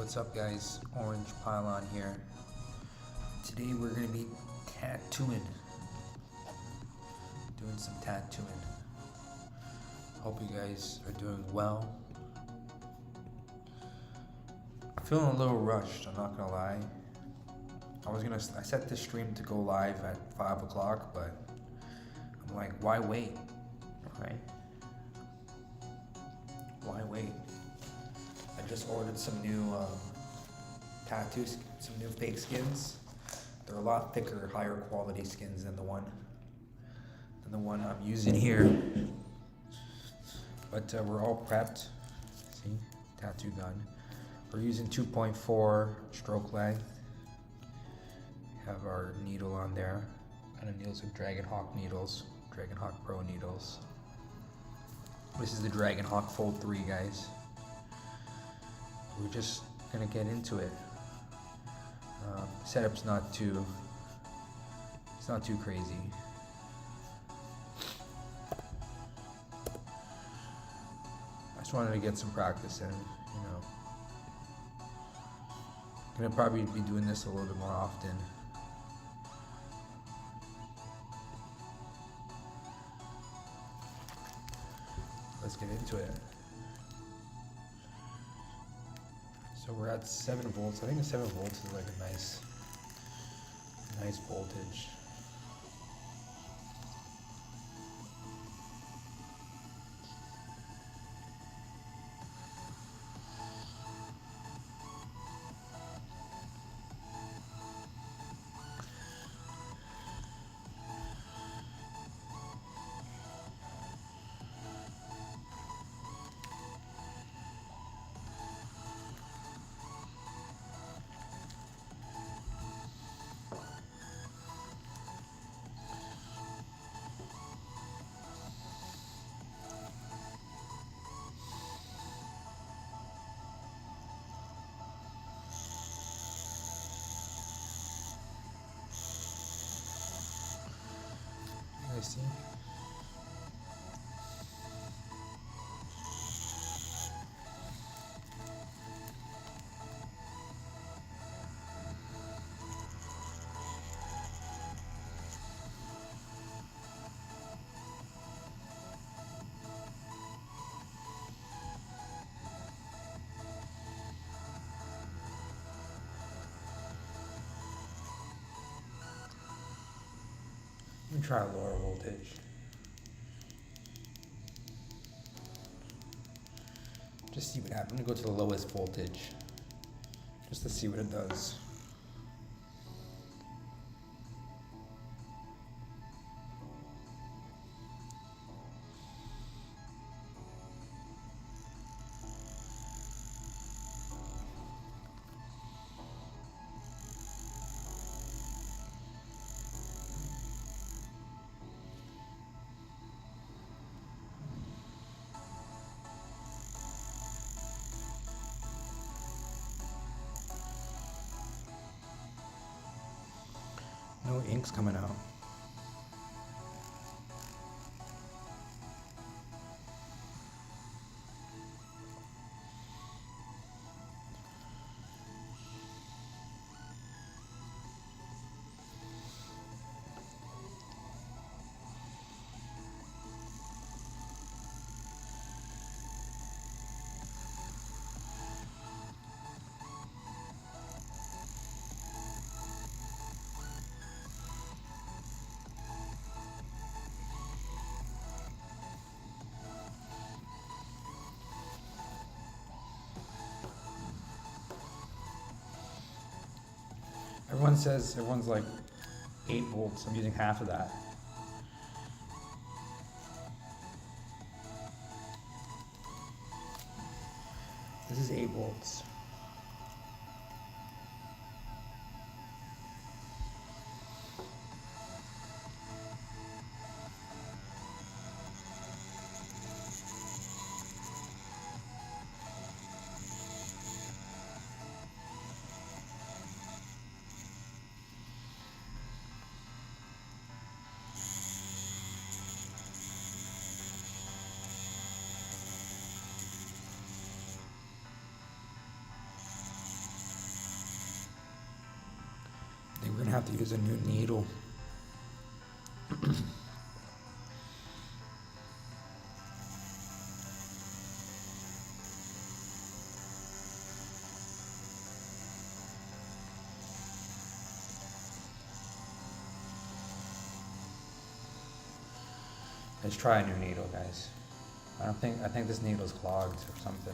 What's up guys, Orange Pylon here. Today we're going to be tattooing. Doing some tattooing. Hope you guys are doing well. I'm feeling a little rushed, I'm not going to lie. I set this stream to go live at 5 o'clock, but I'm like, why wait? Right? Why wait? I just ordered some new tattoos, some new fake skins. They're a lot thicker, higher quality skins than the one I'm using here. But we're all prepped. See, tattoo gun. We're using 2.4 stroke length. Have our needle on there. Kind of needles with dragonhawk needles, dragonhawk pro needles. This is the dragonhawk Fold 3, guys. We're just gonna get into it. Setup's not too crazy. I just wanted to get some practice in, you know. I'm gonna probably be doing this a little bit more often. Let's get into it. So we're at 7 volts. I think the 7 volts is like a nice voltage. I see. Let me try a lower voltage. Just see what happens. I'm gonna go to the lowest voltage just to see what it does. No ink's coming out. Everyone's like 8 volts. I'm using half of that. This is 8 volts. have to use a new needle. Let's try a new needle, guys. I think this needle's clogged or something.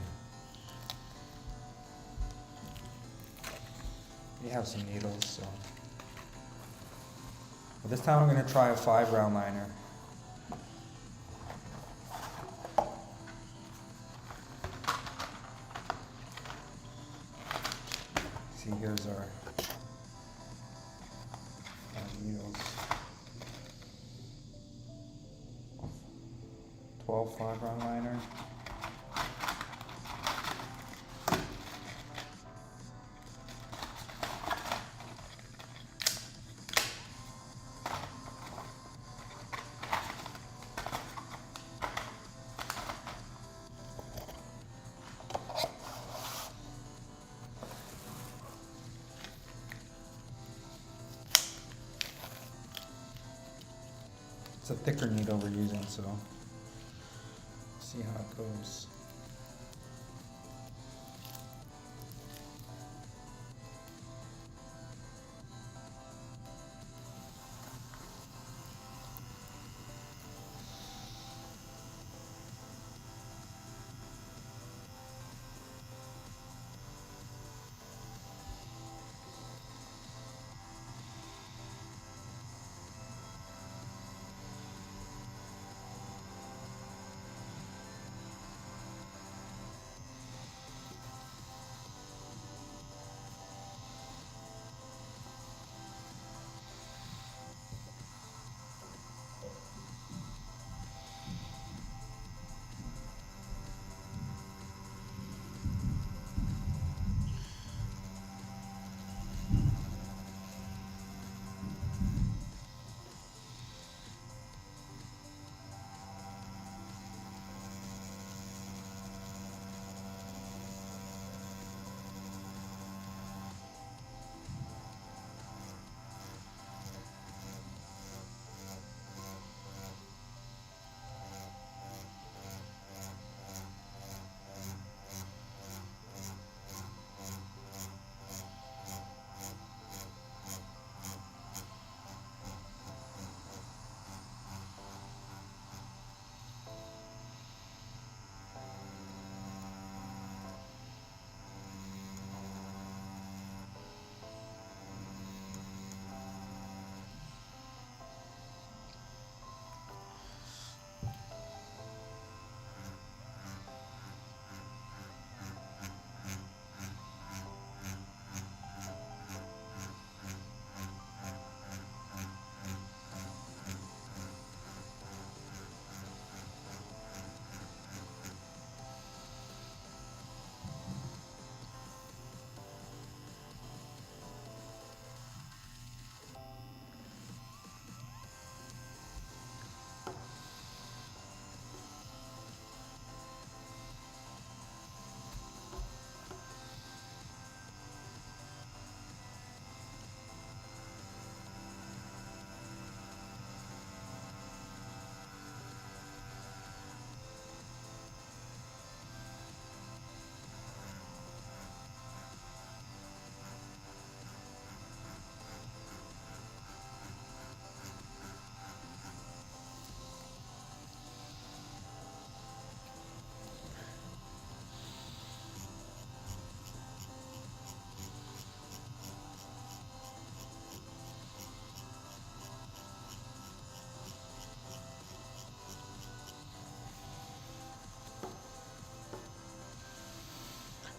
We have some needles, so. But this time I'm gonna try a 5 round liner. See, here's our needles. 12 5 round liner. It's a thicker needle we're using, so see how it goes.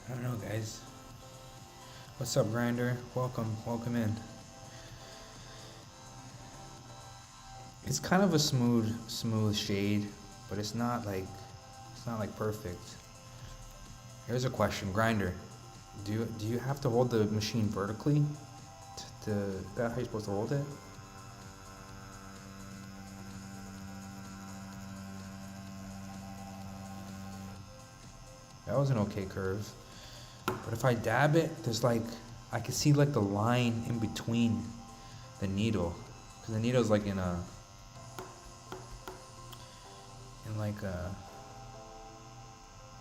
I don't know, guys. What's up, Grinder? Welcome in. It's kind of a smooth shade, but it's not like perfect. Here's a question, Grinder. Do you have to hold the machine vertically? Is that how you're supposed to hold it? That was an okay curve. But if I dab it, there's like, I can see like the line in between. the needle, because the needle is like in like a,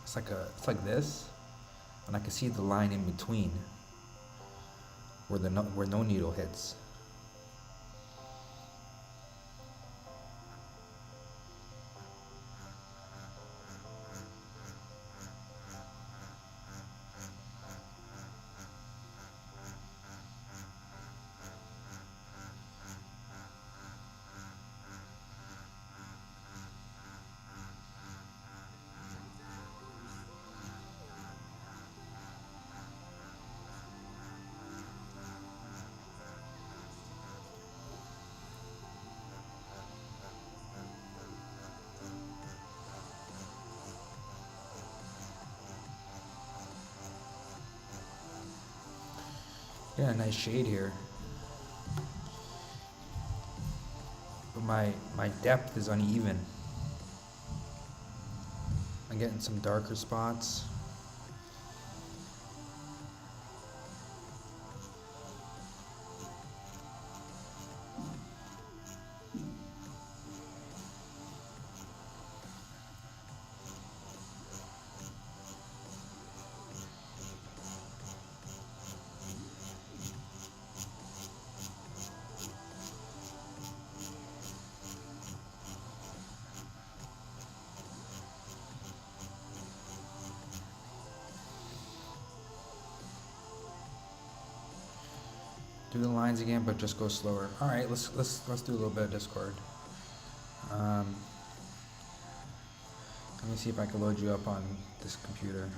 it's like this, and I can see the line in between where no needle hits. Yeah, nice shade here. But my depth is uneven. I'm getting some darker spots. Do the lines again, but just go slower. All right, let's do a little bit of Discord. Let me see if I can load you up on this computer.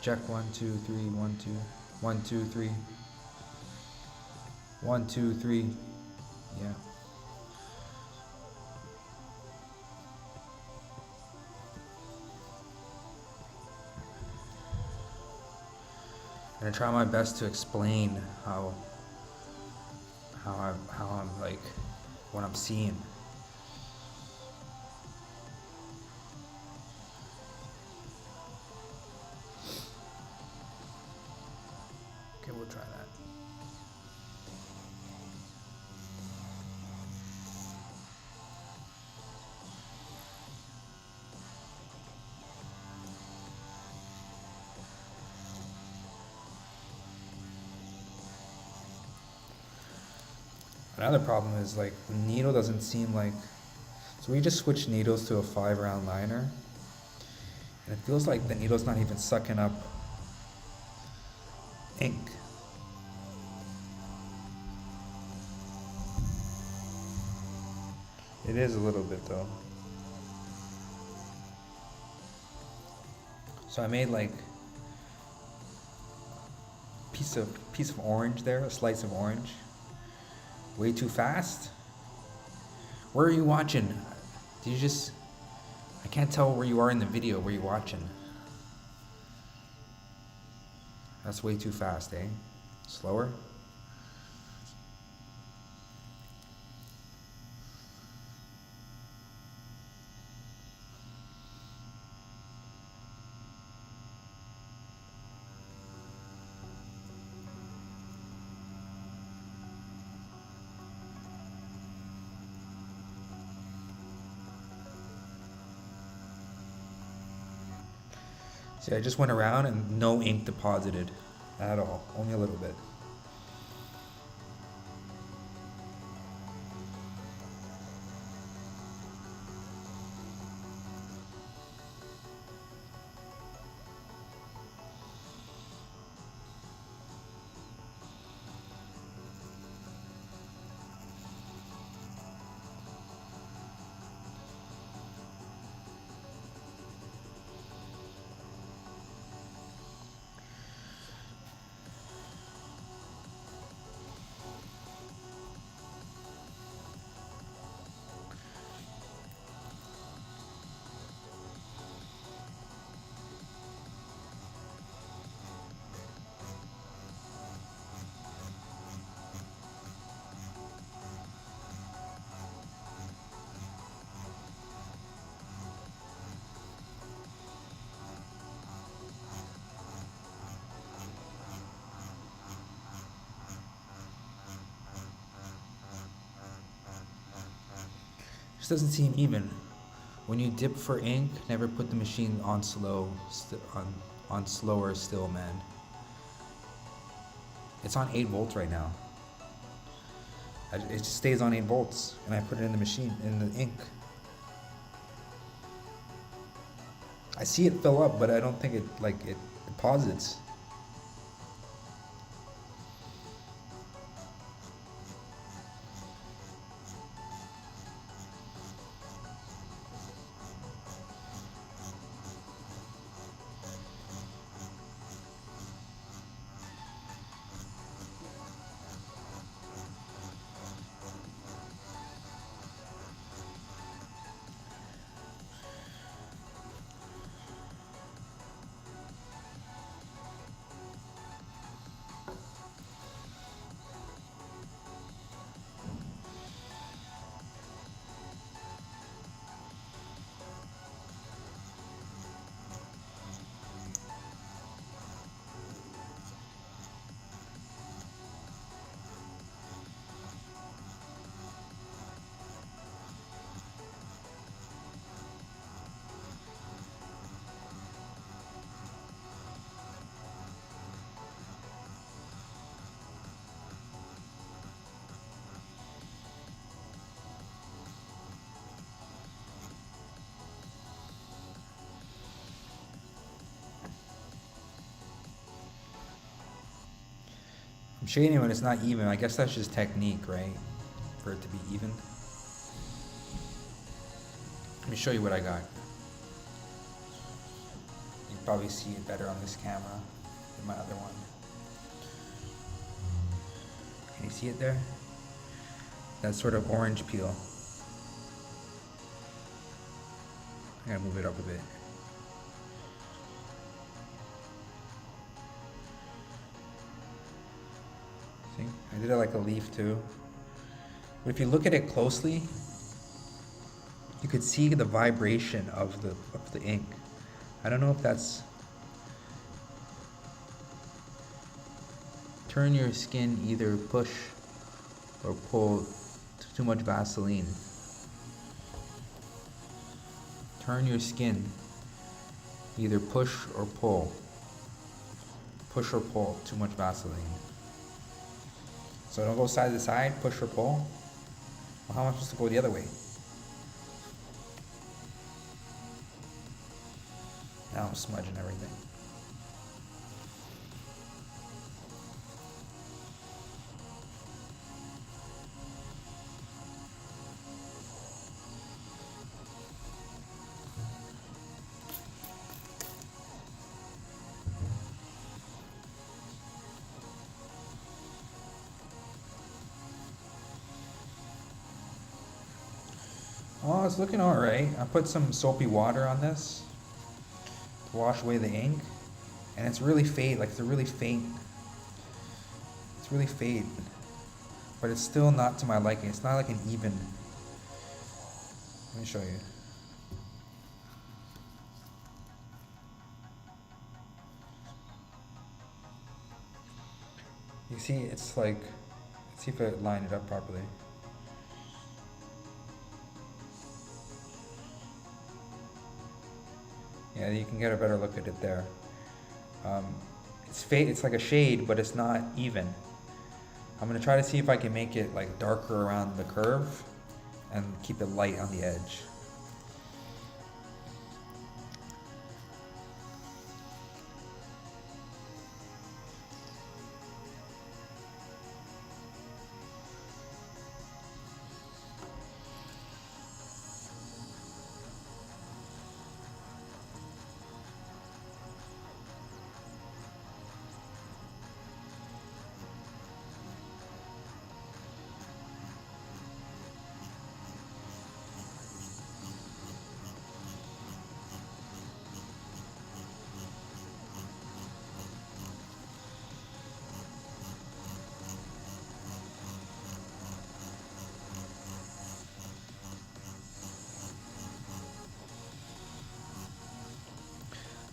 Check 1 2 3 1 2 1 2 3 1 2 3. Yeah. I'm gonna try my best to explain how I'm like what I'm seeing. Okay, we'll try that. Another problem is like the needle doesn't seem like, so we just switched needles to a 5-round liner, and it feels like the needle's not even sucking up ink. It is a little bit though. So I made like piece of orange there, a slice of orange. Way too fast? Where are you watching? Did you just... I can't tell where you are in the video, where you're watching. That's way too fast, eh? Slower? See, I just went around and no ink deposited at all, only a little bit. This doesn't seem even. When you dip for ink, never put the machine on on slower still, man. It's on 8 volts right now. It just stays on 8 volts, and I put it in the machine, in the ink. I see it fill up, but I don't think it deposits. I'm shading when it's not even. I guess that's just technique, right? For it to be even. Let me show you what I got. You can probably see it better on this camera than my other one. Can you see it there? That sort of orange peel. I gotta move it up a bit. See? I did it like a leaf too. But if you look at it closely, you could see the vibration of the ink. I don't know if that's... Turn your skin, either push or pull too much Vaseline. Turn your skin, either push or pull. Push or pull too much Vaseline. So don't go side to side, push or pull. Well, how am I supposed to go the other way? Now I'm smudging everything. Oh, it's looking alright. I put some soapy water on this to wash away the ink. And it's really fade, like it's really faint. It's really fade. But it's still not to my liking. It's not like an even. Let me show you. You see, it's like, let's see if I line it up properly. Yeah, you can get a better look at it there. It's like a shade, but it's not even. I'm gonna try to see if I can make it like darker around the curve and keep it light on the edge.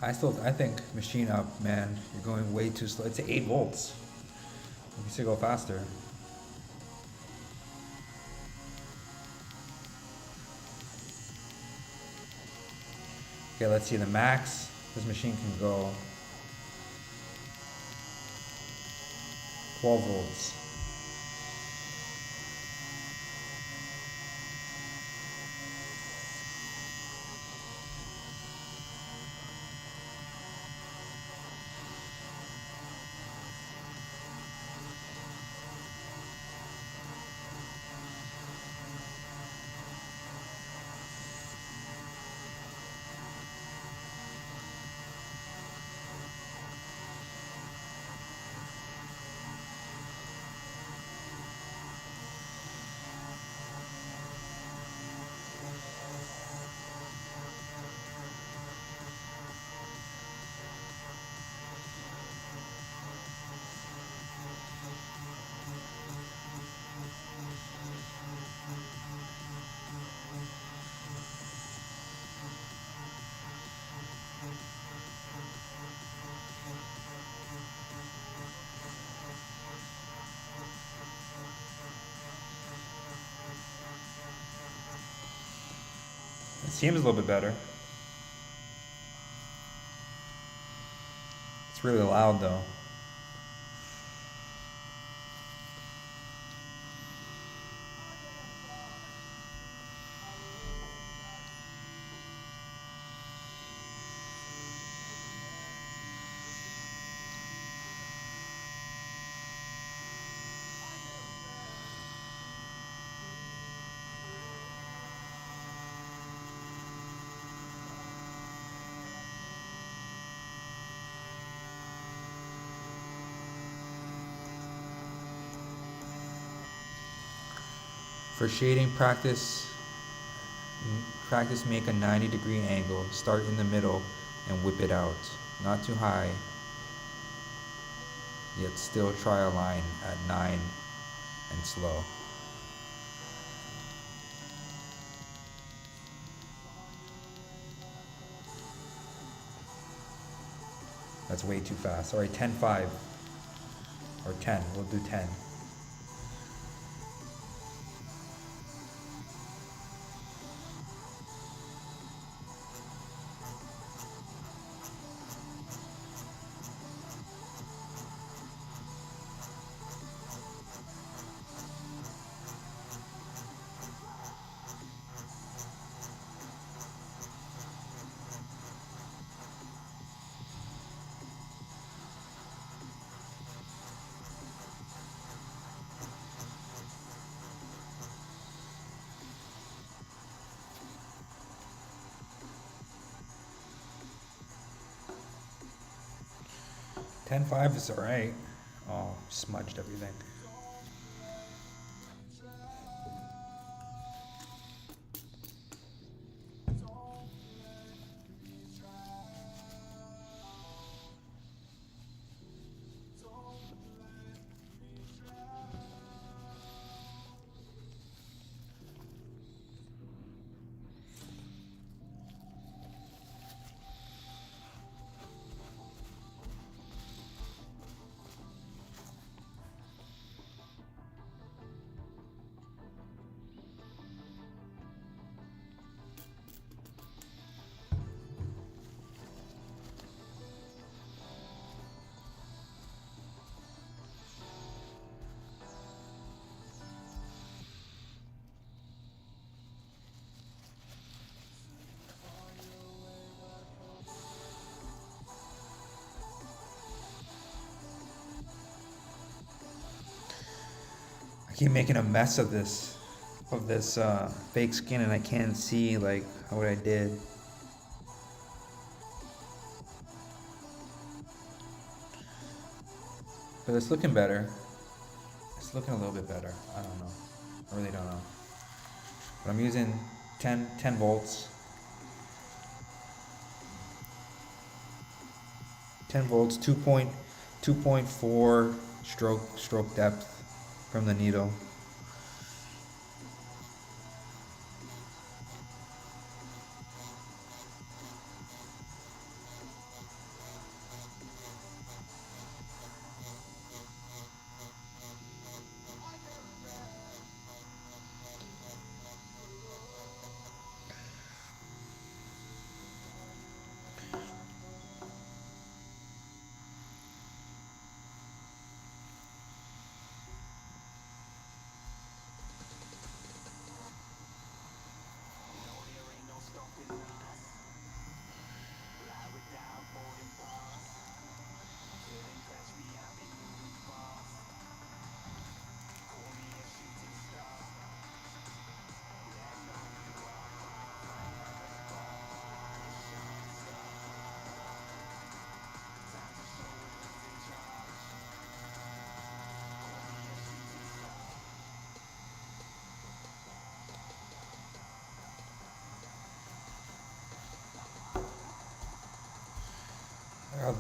I think machine up, man. You're going way too slow. It's 8 volts. You should go faster. Okay, let's see the max. This machine can go 12 volts. It seems a little bit better. It's really loud though. For shading practice, make a 90-degree angle, start in the middle and whip it out. Not too high, yet still try a line at 9 and slow. That's way too fast. Sorry, 10-5 or 10, we'll do 10. $10.5 is alright. Oh, smudged everything. I keep making a mess of this fake skin, and I can't see like what I did. But it's looking better. It's looking a little bit better. I don't know. I really don't know. But I'm using 10 volts. 10 volts, 2.4 stroke depth from the needle.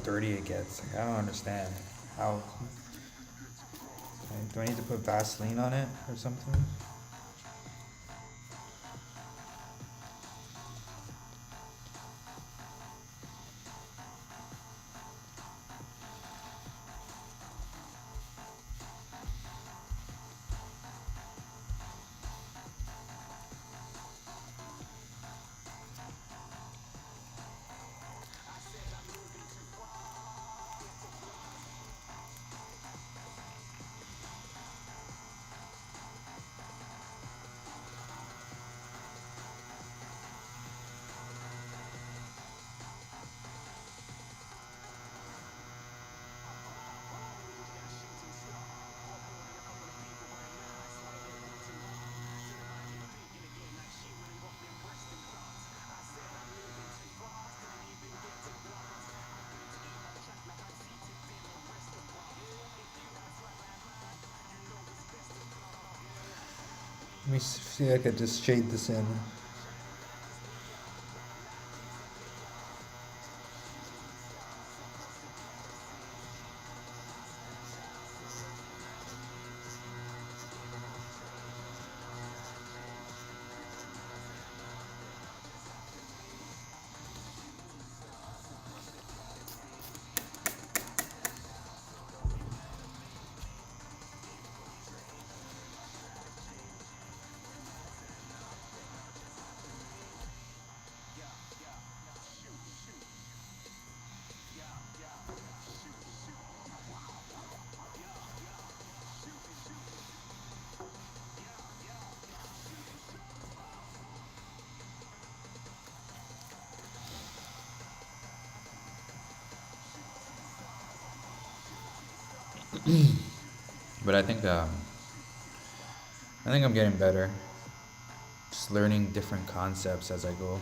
dirty it gets. Like, I don't understand how. Do I need to put Vaseline on it or something? Let me see if I could just shade this in. But I think I'm getting better. Just learning different concepts as I go.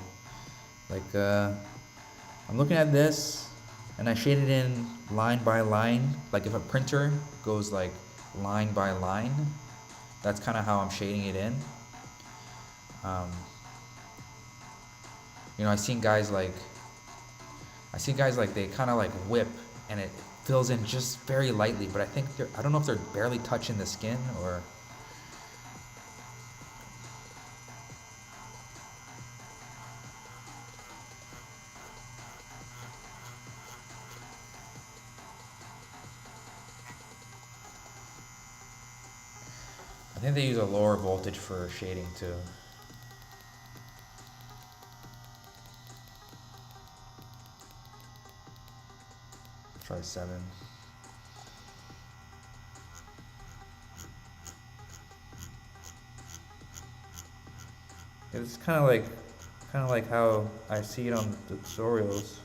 Like I'm looking at this and I shade it in line by line. Like if a printer goes like line by line, that's kind of how I'm shading it in. You know, I see guys like they kind of like whip and it fills in just very lightly, but I don't know if they're barely touching the skin or. I think they use a lower voltage for shading too. Try 7. It's kind of like how I see it on the tutorials.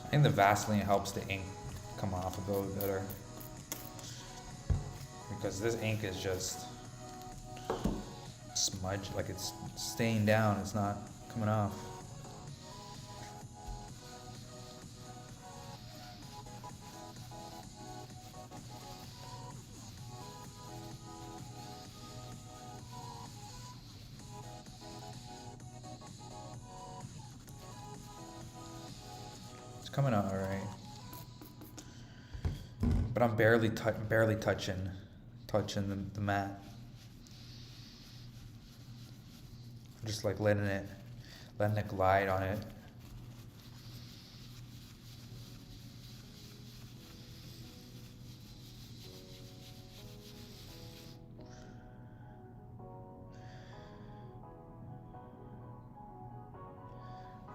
I think the Vaseline helps the ink come off a little better. Because this ink is just smudge, like it's staying down, it's not coming off. It's coming out alright. But I'm barely touching the mat. I'm just like letting it glide on it.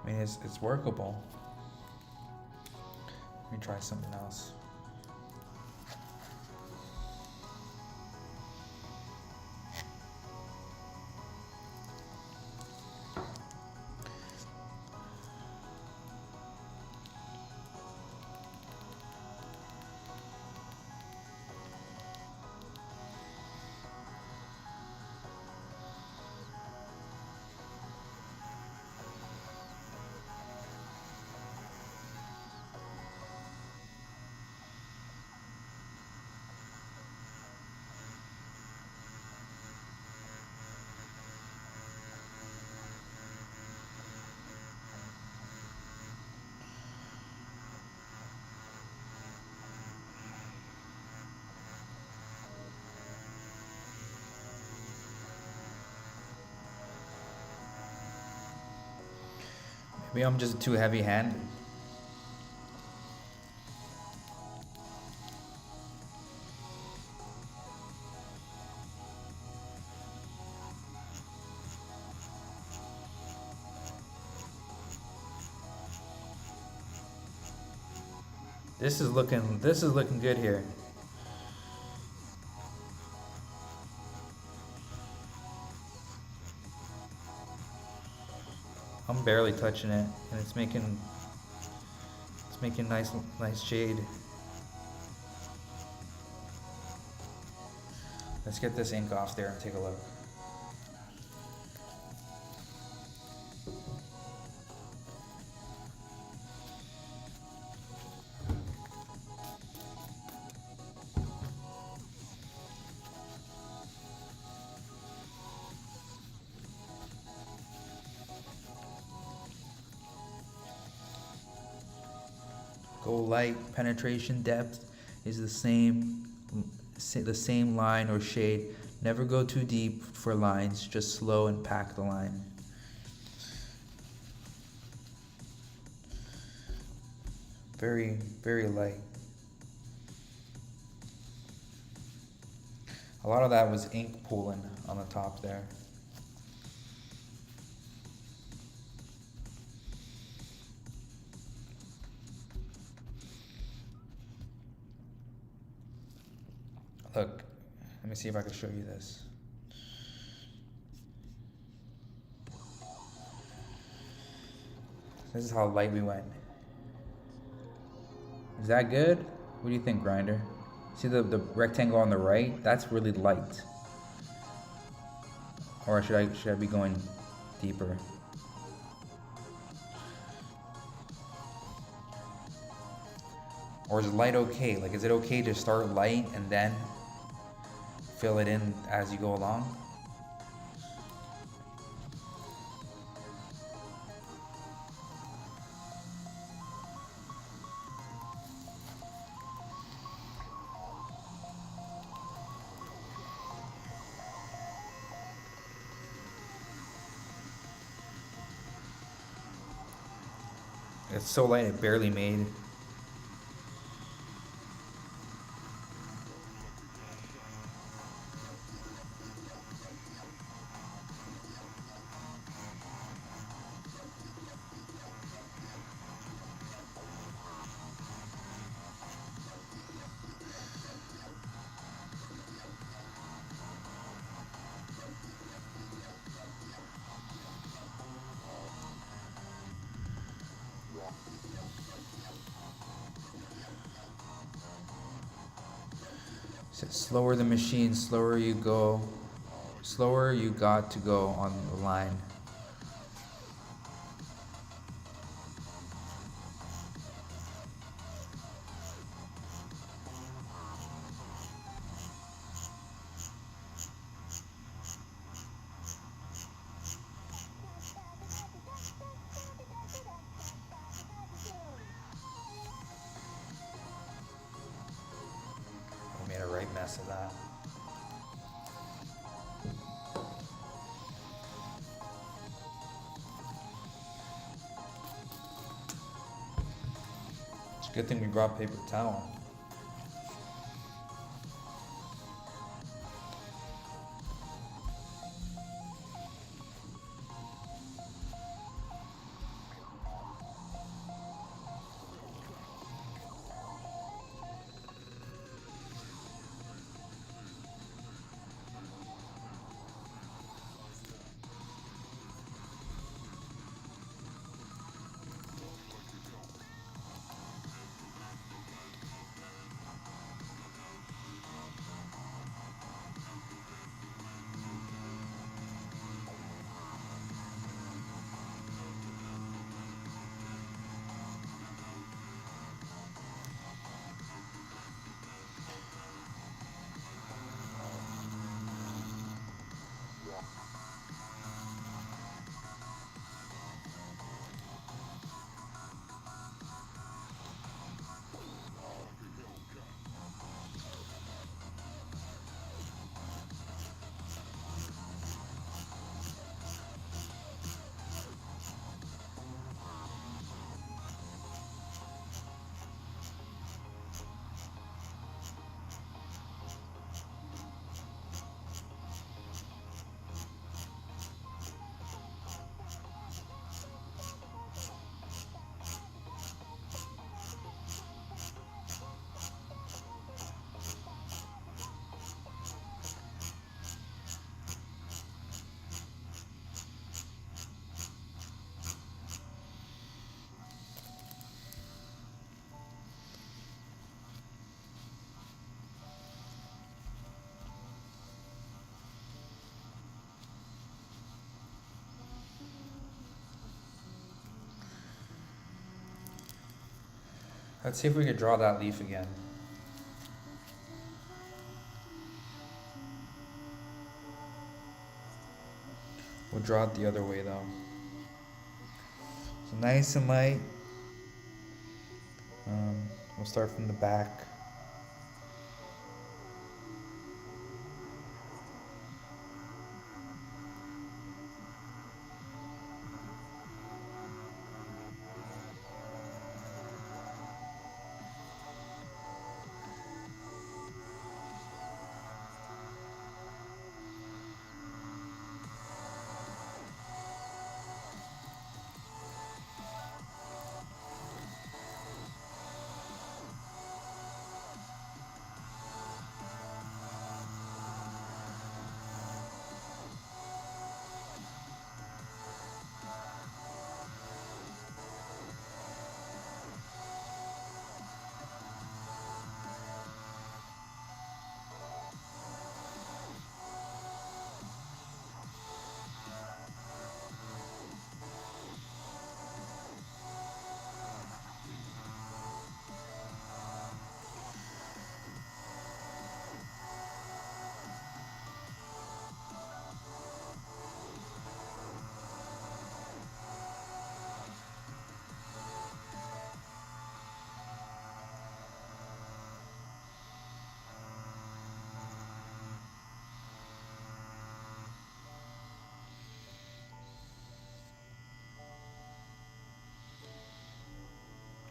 I mean, it's workable. Let me try something else. Maybe I'm just too heavy-handed. This is looking good here. I'm barely touching it, and it's making nice shade. Let's get this ink off there and take a look. Go light, penetration depth is the same line or shade. Never go too deep for lines, just slow and pack the line. Very, very light. A lot of that was ink pooling on the top there. Look, let me see if I can show you this. This is how light we went. Is that good? What do you think, Grinder? See the rectangle on the right? That's really light. Or should I be going deeper? Or is light okay? Like, is it okay to start light and then fill it in as you go along? It's so light it barely made. Slower the machine, slower you go, slower you got to go on the line. Made a right mess of that. It's a good thing we brought paper towel. Let's see if we could draw that leaf again. We'll draw it the other way though. So nice and light. We'll start from the back.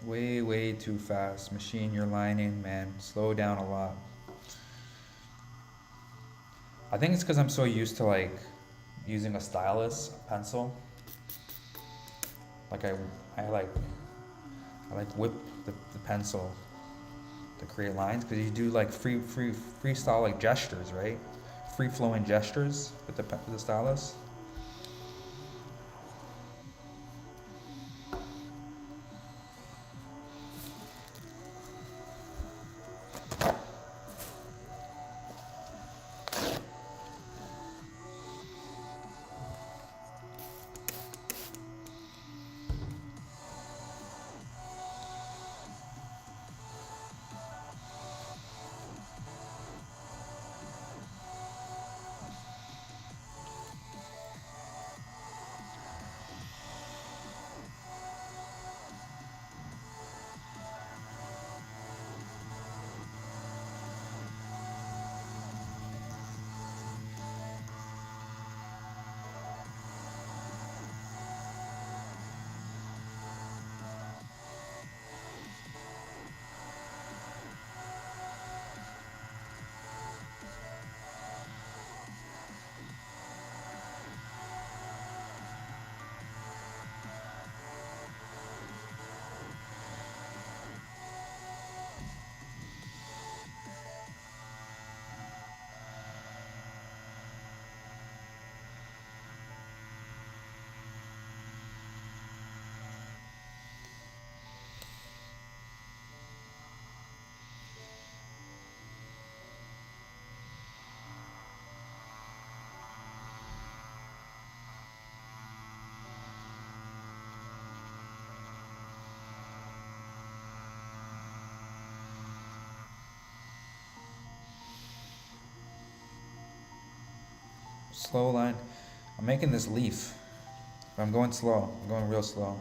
Way too fast. Machine, you're lining, man. Slow down a lot. I think it's because I'm so used to like using a stylus, a pencil. Like I like whip the pencil to create lines, because you do like freestyle like gestures, right? Free flowing gestures with the stylus. Slow line. I'm making this leaf, but I'm going slow. I'm going real slow.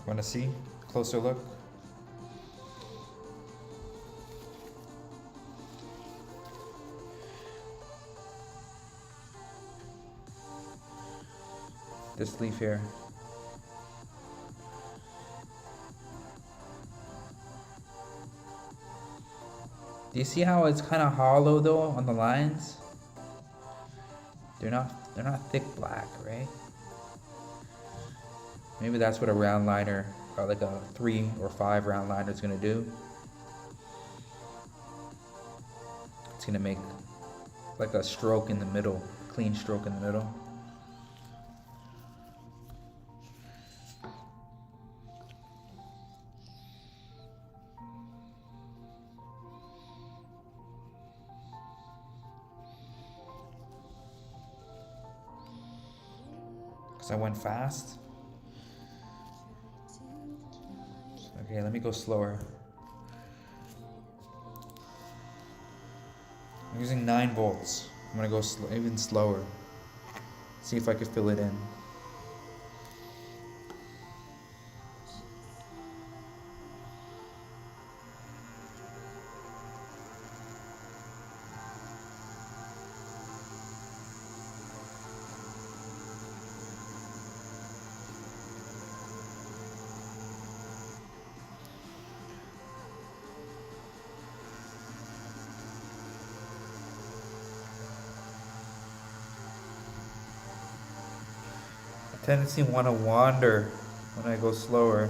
Want to see? Closer look. This leaf here. Do you see how it's kind of hollow though on the lines? They're not thick black, right? Maybe that's what a round liner, or like a 3 or 5 round liner is gonna do. It's gonna make like a stroke in the middle, clean stroke in the middle. Because I went fast. Okay, let me go slower. I'm using 9 volts. I'm gonna go even slower. See if I can fill it in. Tendency want to wander when I go slower.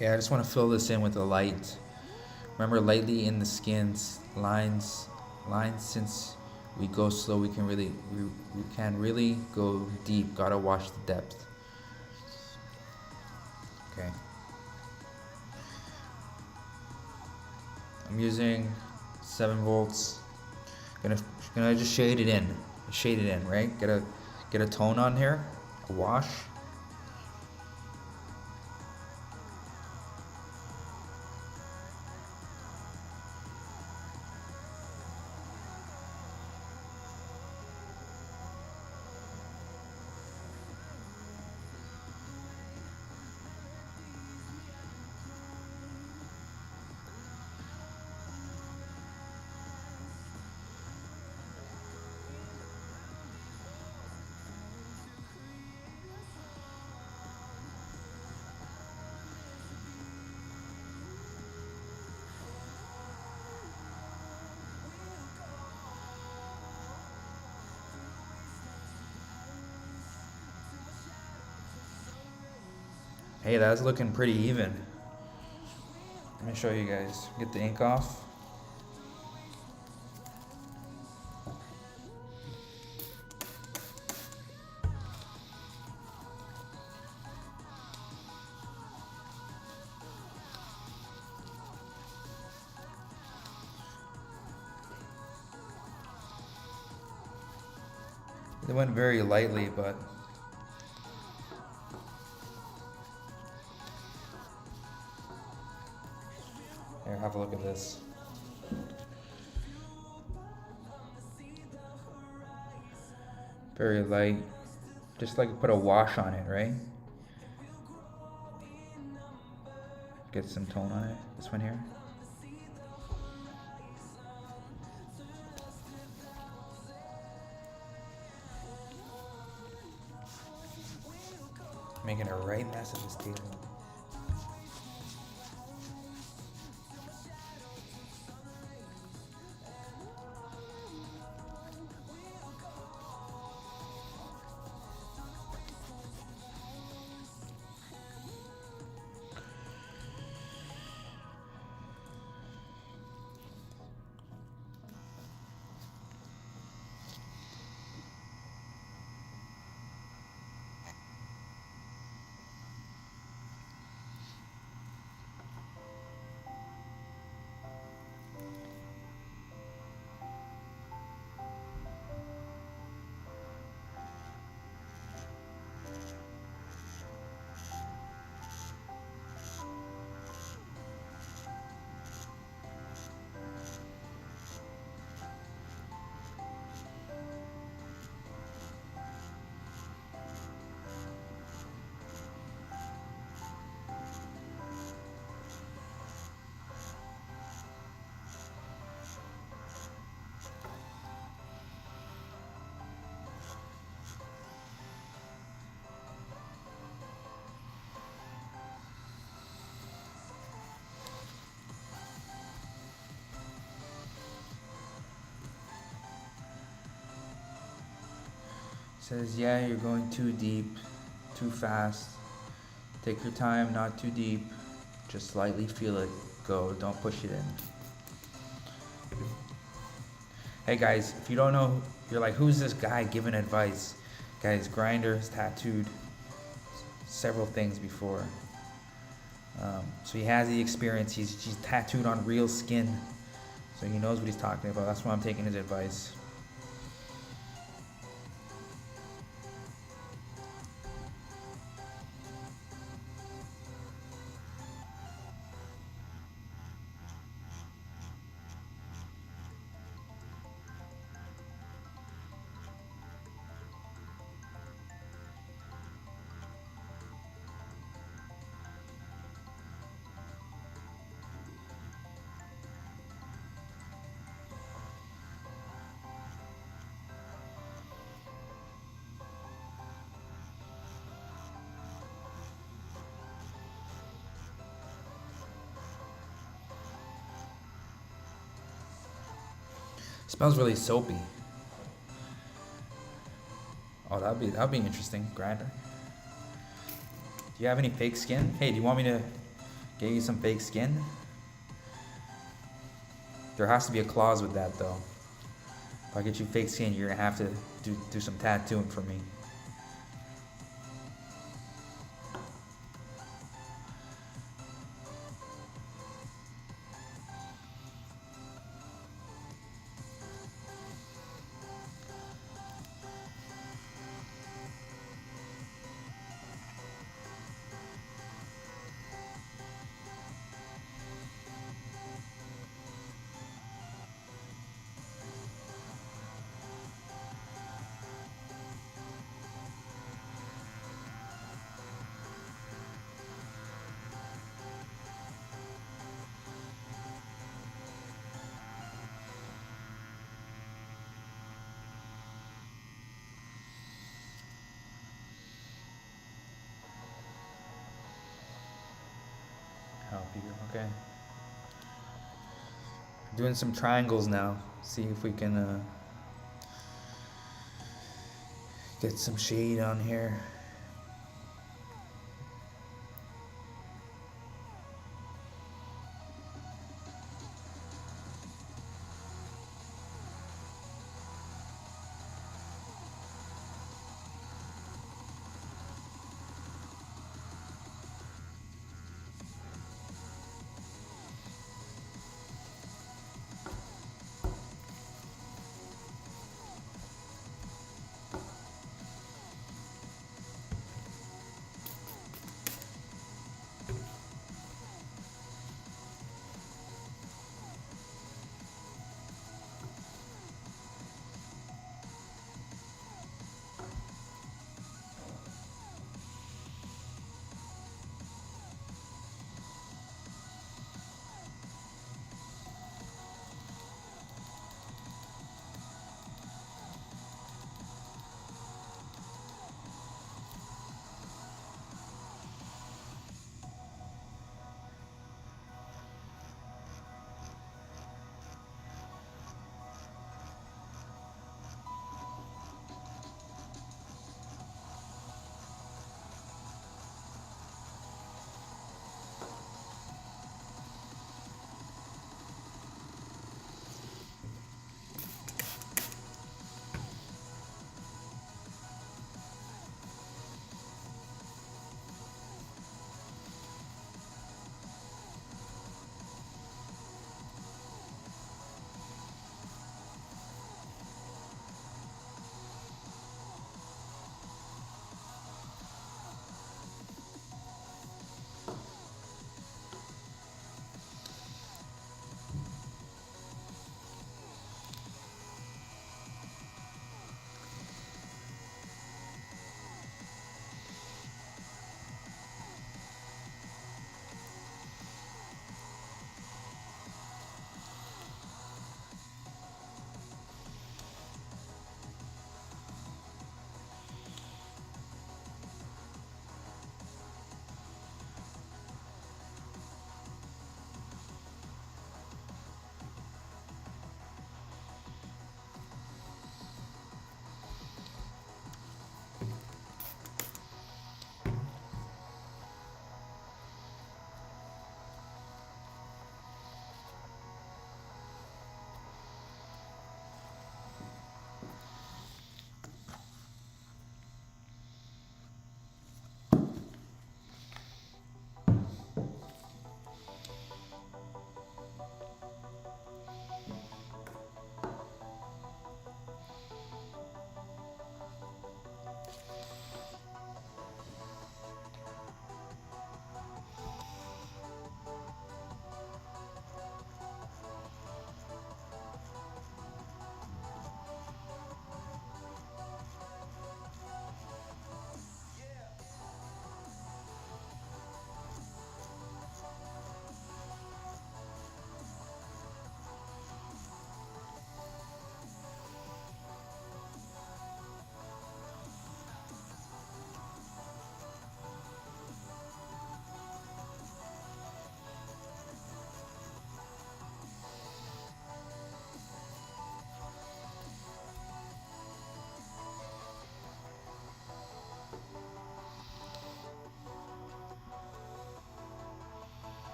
Yeah, I just want to fill this in with the light. Remember, lightly in the skins, lines, since we go slow, we can really go deep. Gotta watch the depth. Okay. I'm using 7 volts. Gonna just shade it in. Shade it in, right? Get a tone on here. A wash. Hey, that's looking pretty even. Let me show you guys. Get the ink off. It went very lightly, but here, have a look at this. Very light. Just like put a wash on it, right? Get some tone on it. This one here. Making a right mess of this table. Says, yeah, you're going too deep, too fast. Take your time, not too deep. Just slightly feel it go. Don't push it in. Hey guys, if you don't know, you're like, who's this guy giving advice? Guys, Grinder has tattooed several things before. So he has the experience. He's tattooed on real skin. So he knows what he's talking about. That's why I'm taking his advice. Smells really soapy. Oh, that'd be interesting, Grinder. Do you have any fake skin? Hey, do you want me to get you some fake skin? There has to be a clause with that though. If I get you fake skin, you're gonna have to do some tattooing for me. Help you, okay. Doing some triangles now. See if we can get some shade on here.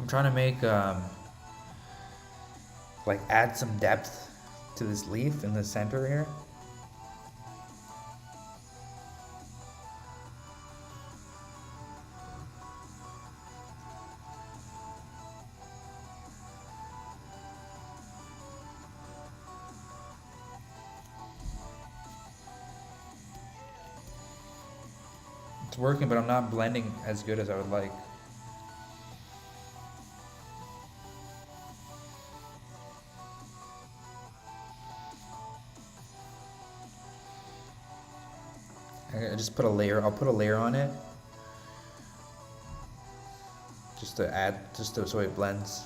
I'm trying to make like add some depth to this leaf in the center here. It's working, but I'm not blending as good as I would like. I just put a layer, I'll put a layer on it. Just to add, so it blends.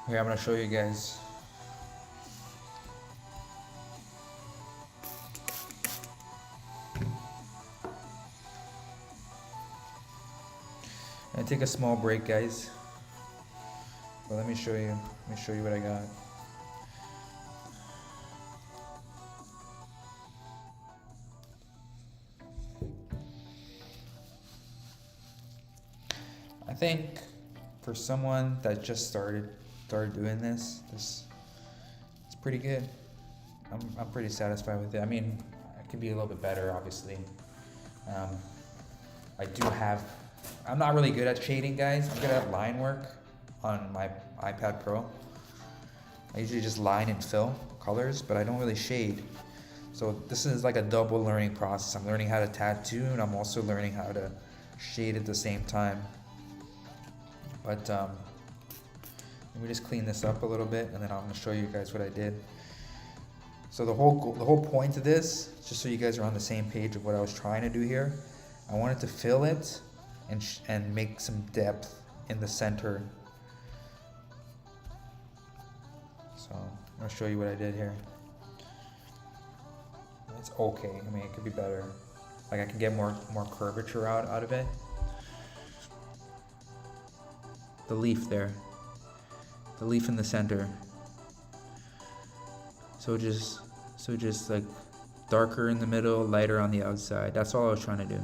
Okay, I'm gonna show you guys. I'm gonna take a small break, guys. But let me show you. Let me show you what I got. I think for someone that just started doing this, it's pretty good. I'm pretty satisfied with it. I mean, it can be a little bit better, obviously. I'm not really good at shading, guys. I'm good at line work on my iPad Pro. I usually just line and fill colors, but I don't really shade. So this is like a double learning process. I'm learning how to tattoo, and I'm also learning how to shade at the same time. But let me just clean this up a little bit, and then I'm gonna show you guys what I did. So the whole point of this, just so you guys are on the same page of what I was trying to do here, I wanted to fill it and make some depth in the center. So I'm gonna show you what I did here. It's okay. I mean, it could be better. Like I can get more curvature out of it. The leaf there. The leaf in the center. So just like darker in the middle, lighter on the outside. That's all I was trying to do.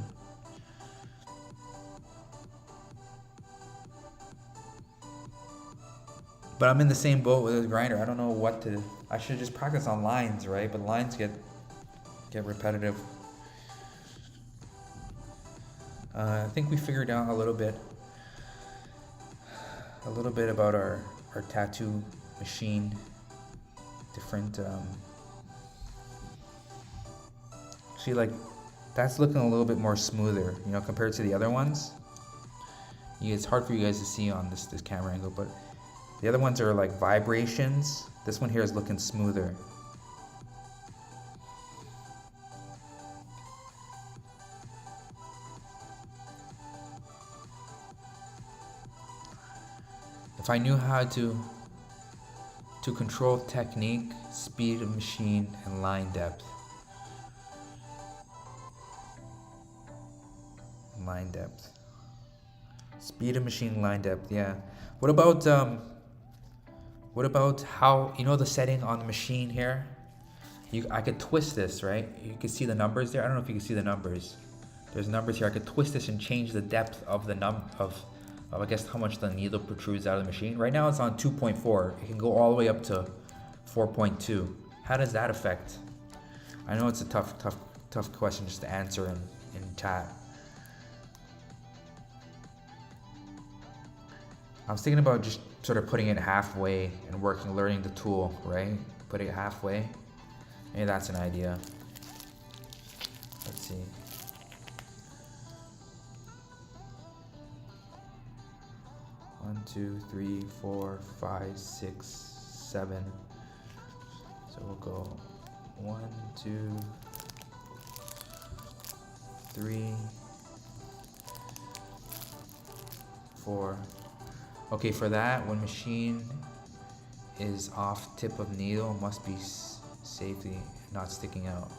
But I'm in the same boat with this grinder. I don't know what to. I should just practice on lines, right? But lines get repetitive. I think we figured out a little bit about our tattoo machine. Different. See, like that's looking a little bit more smoother, you know, compared to the other ones. Yeah, it's hard for you guys to see on this camera angle, but the other ones are like vibrations. This one here is looking smoother. If I knew how to control technique, speed of machine, and line depth. Line depth. Speed of machine, line depth, yeah. What about how, you know the setting on the machine here? I could twist this, right? You can see the numbers there. I don't know if you can see the numbers. There's numbers here. I could twist this and change the depth of the of I guess how much the needle protrudes out of the machine. Right now it's on 2.4. It can go all the way up to 4.2. How does that affect? I know it's a tough question just to answer in chat. I was thinking about just sort of putting it halfway and learning the tool, right? Put it halfway. Maybe that's an idea. Let's see. 2, 3, 4, 5, 6, 7. So we'll go 1, 2, 3, 4. Okay, for that, when machine is off tip of needle, must be safely not sticking out.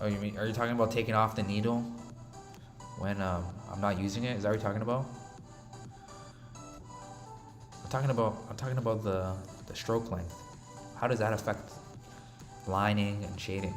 Oh, you mean, are you talking about taking off the needle when I'm not using it? Is that what you're talking about? I'm talking about the stroke length. How does that affect lining and shading?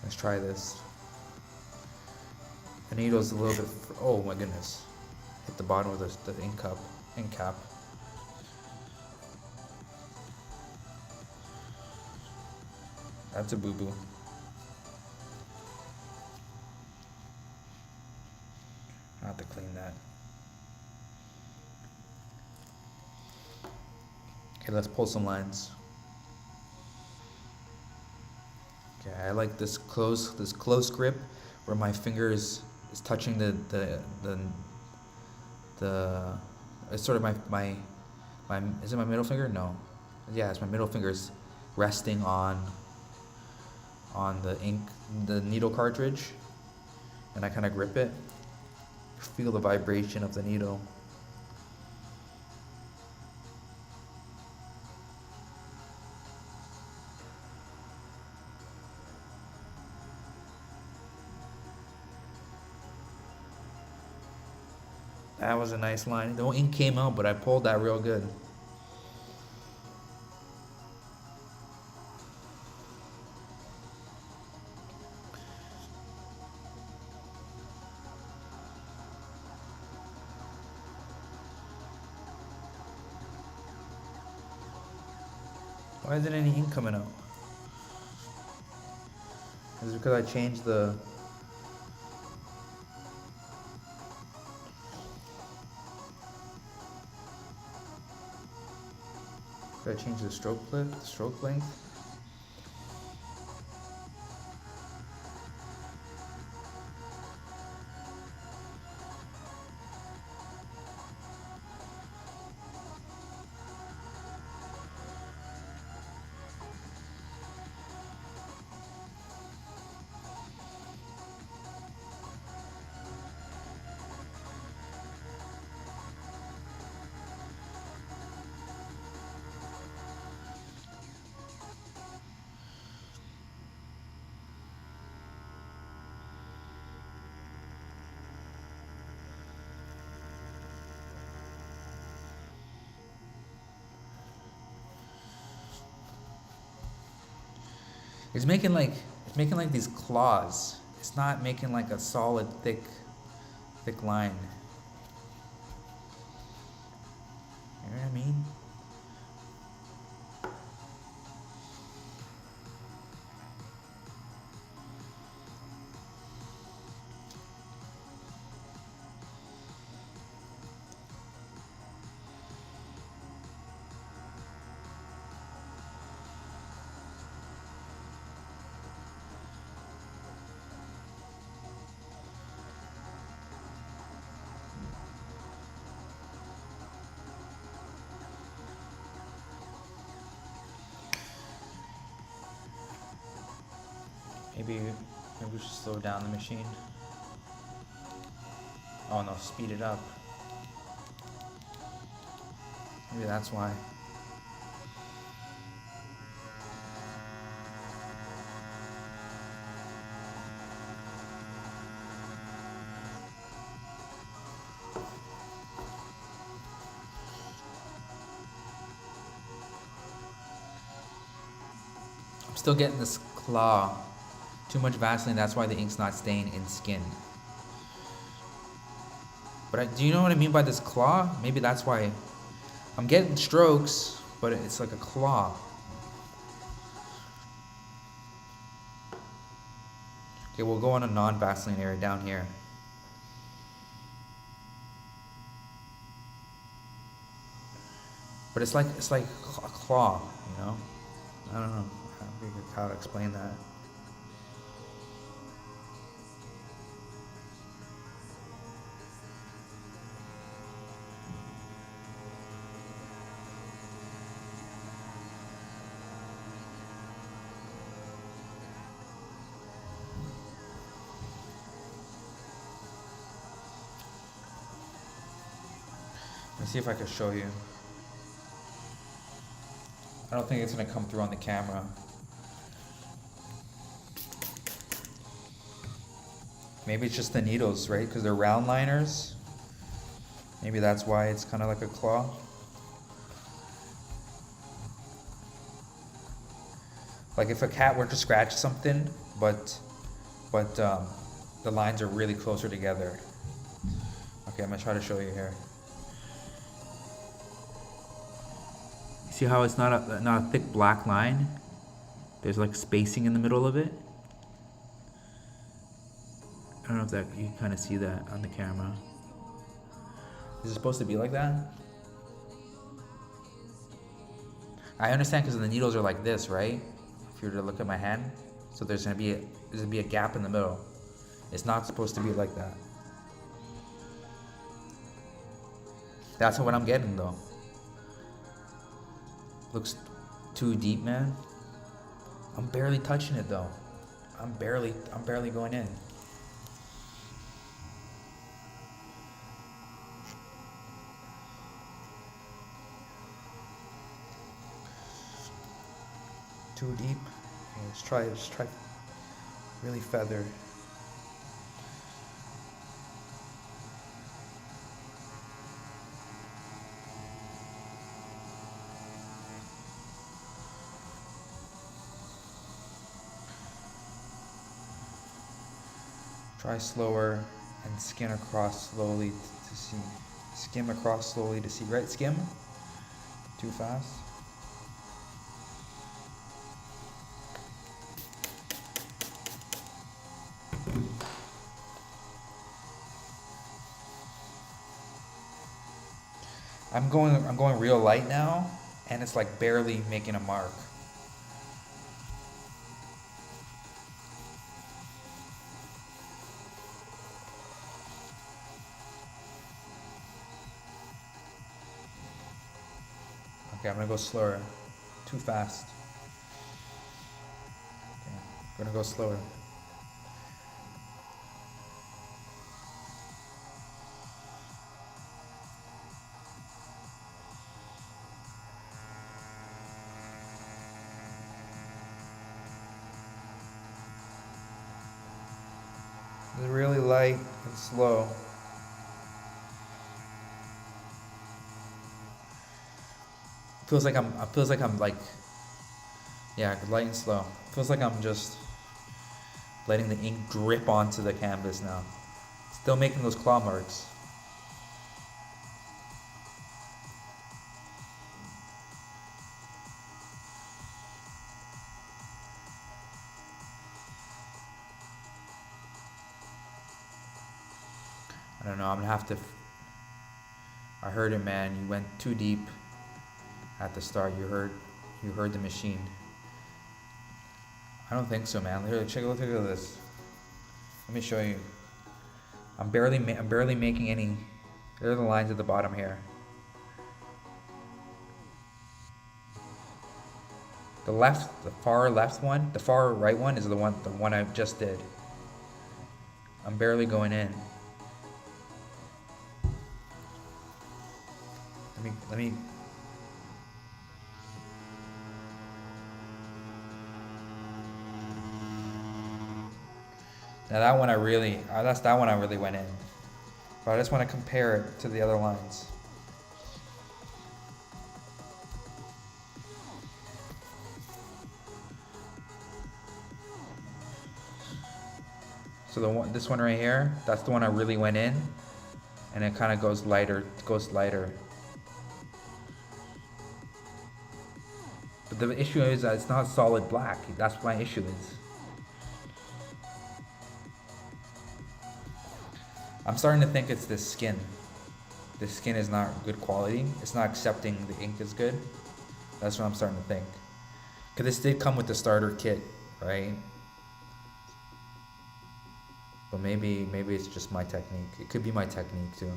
Let's try this. The needle's a little bit, oh my goodness. Hit the bottom of the ink cap. That's a boo-boo. I have to clean that. Okay, let's pull some lines. Okay, I like this close grip where my finger is touching the it's sort of my is it my middle finger? No. Yeah, it's my middle finger's resting on the needle cartridge, and I kind of grip it. Feel the vibration of the needle. That was a nice line. The ink came out, but I pulled that real good. Why isn't any ink coming out? Is it because I changed the... Did I change the stroke length? It's making like these claws. It's not making like a solid thick line. You know what I mean? Maybe we should slow down the machine. Oh no, speed it up. Maybe that's why. I'm still getting this claw. Too much Vaseline, that's why the ink's not staying in skin. But do you know what I mean by this claw? Maybe that's why I'm getting strokes, but it's like a claw. Okay, we'll go on a non-Vaseline area down here. But it's like a claw, you know? I don't know how to explain that. Let me see if I can show you. I don't think it's gonna come through on the camera. Maybe it's just the needles, right? Because they're round liners. Maybe that's why it's kind of like a claw. Like if a cat were to scratch something, but the lines are really closer together. Okay, I'm gonna try to show you here. See how it's not a thick black line? There's like spacing in the middle of it. I don't know if that you can kind of see that on the camera. Is it supposed to be like that? I understand because the needles are like this, right? If you were to look at my hand, so there's gonna be a gap in the middle. It's not supposed to be like that. That's what I'm getting though. Looks too deep, man. I'm barely touching it though. I'm barely going in. Too deep. Okay, let's try really feather. Try slower and skim across slowly to see. Skim across slowly to see. Right, skim? Too fast? I'm going real light now, and it's like barely making a mark. Okay, I'm gonna go slower. Too fast. Okay, I'm gonna go slower. It's really light and slow. Feels like I'm like, yeah, light and slow. Feels like I'm just letting the ink drip onto the canvas now. Still making those claw marks. I don't know, I'm gonna have to, I heard it, man. You went too deep at the start. You heard the machine. I don't think so, man. Here, take a look at this. Let me show you. I'm barely making any. There are the lines at the bottom here. The far left one, the far right one is the one I just did. I'm barely going in. Let me. Now that one that's that one I really went in. But I just want to compare it to the other lines. So this one right here, that's the one I really went in. and it kind of goes lighter. It goes lighter. But the issue is that it's not solid black. That's what my issue is. I'm starting to think it's this skin. The skin is not good quality. It's not accepting the ink is good. That's what I'm starting to think. Because this did come with the starter kit, right? But maybe it's just my technique. It could be my technique too.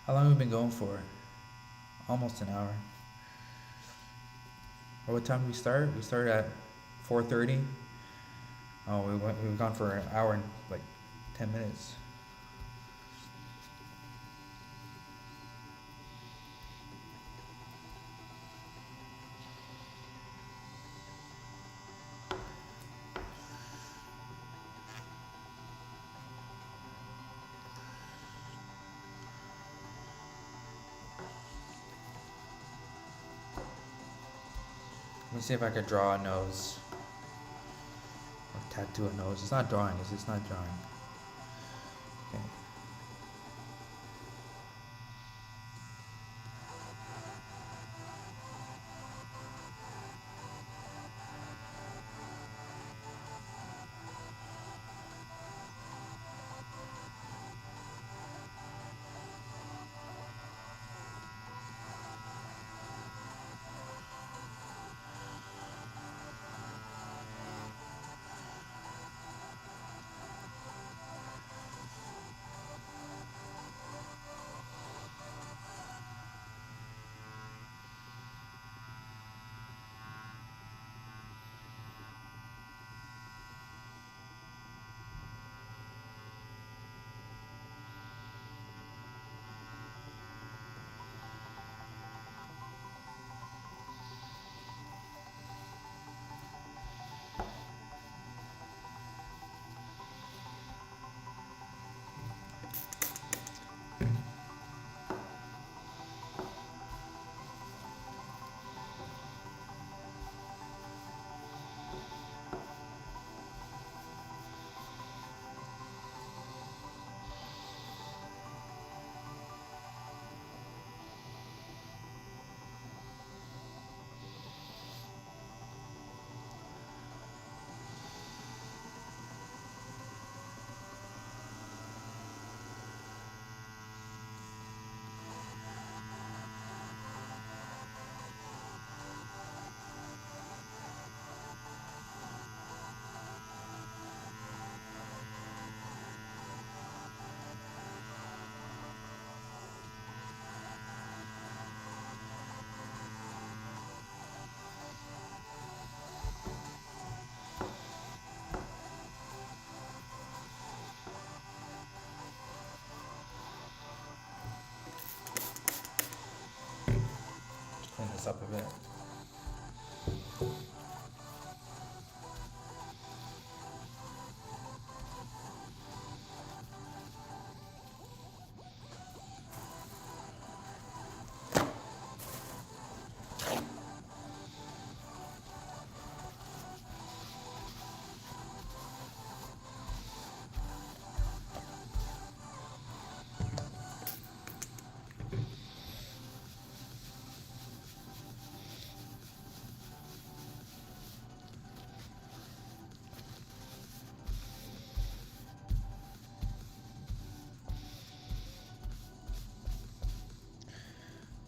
How long have we been going for? Almost an hour. Or what time did we start? We started at 4:30. Oh, we've gone for an hour and like 10 minutes. Let me see if I could draw a nose. Or tattoo a nose. It's not drawing, it's not drawing. Okay. this up a bit.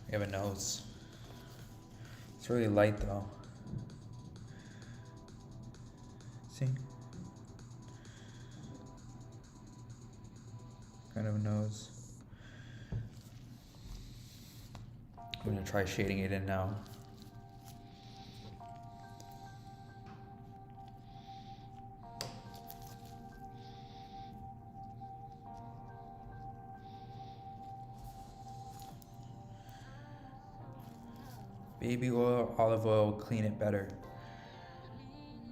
We have a nose. It's really light though. See? Kind of a nose. I'm gonna try shading it in now. Baby oil, olive oil will clean it better.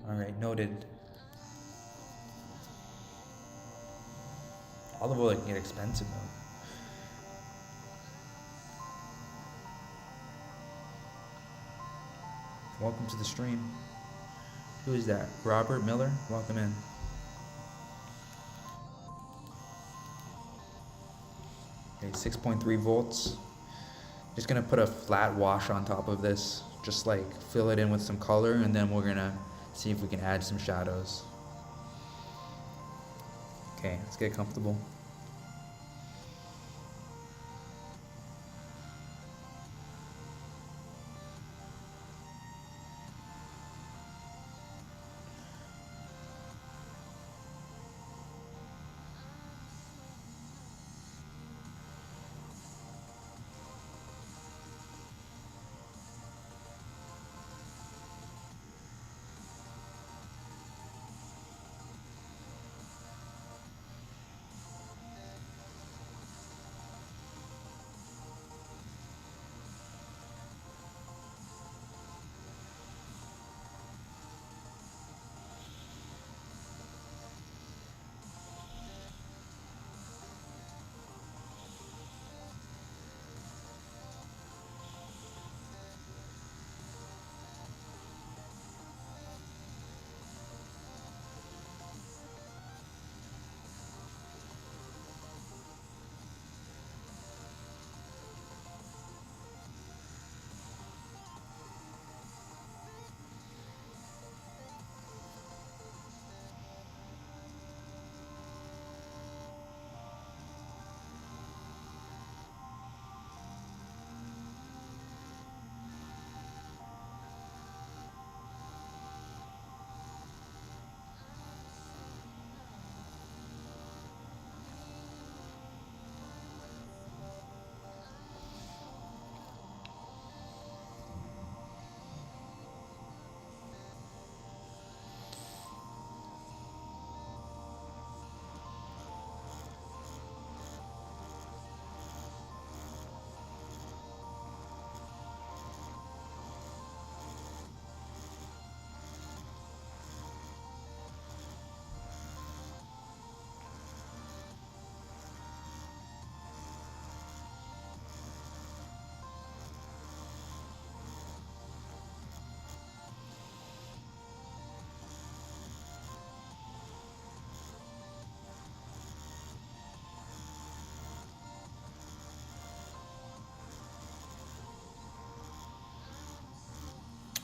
Alright, noted. Olive oil can get expensive though. Welcome to the stream. Who is that? Robert Miller? Welcome in. Okay, 6.3 volts. Just gonna put a flat wash on top of this. Just like fill it in with some color, and then we're gonna see if we can add some shadows. Okay, let's get comfortable.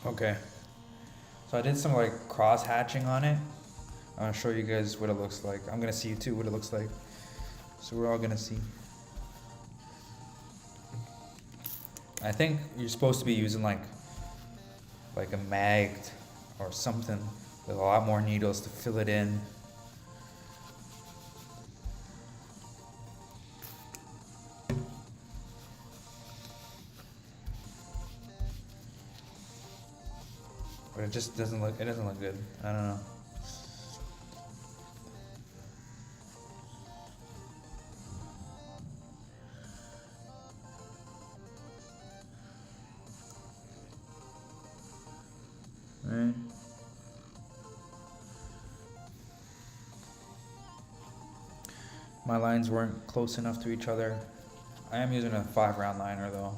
Okay, so I did some like cross hatching on it. I'm gonna show you guys what it looks like. I'm gonna see you too what it looks like. So we're all gonna see. I think you're supposed to be using like a mag or something with a lot more needles to fill it in. But it just doesn't look good. I don't know. My lines weren't close enough to each other. I am using a 5-round liner though.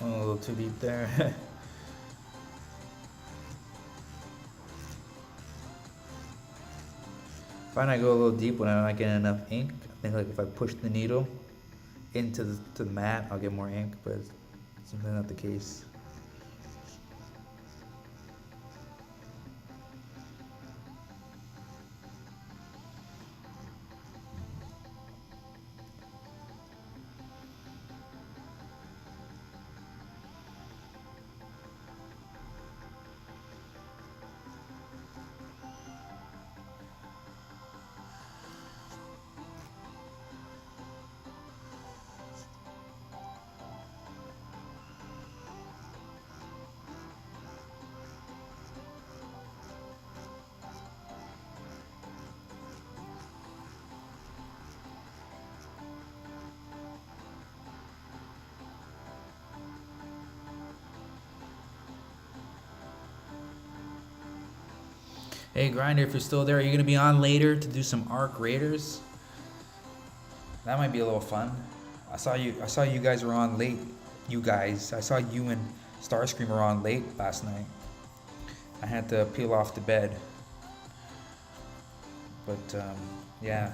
A little too deep there. Find I go a little deep when I'm not getting enough ink. I think like if I push the needle into the mat, I'll get more ink, but it's simply not the case. Hey Grinder, if you're still there, are you gonna be on later to do some Arc Raiders? That might be a little fun. I saw you guys were on late. I saw you and Starscream were on late last night. I had to peel off the bed. But yeah.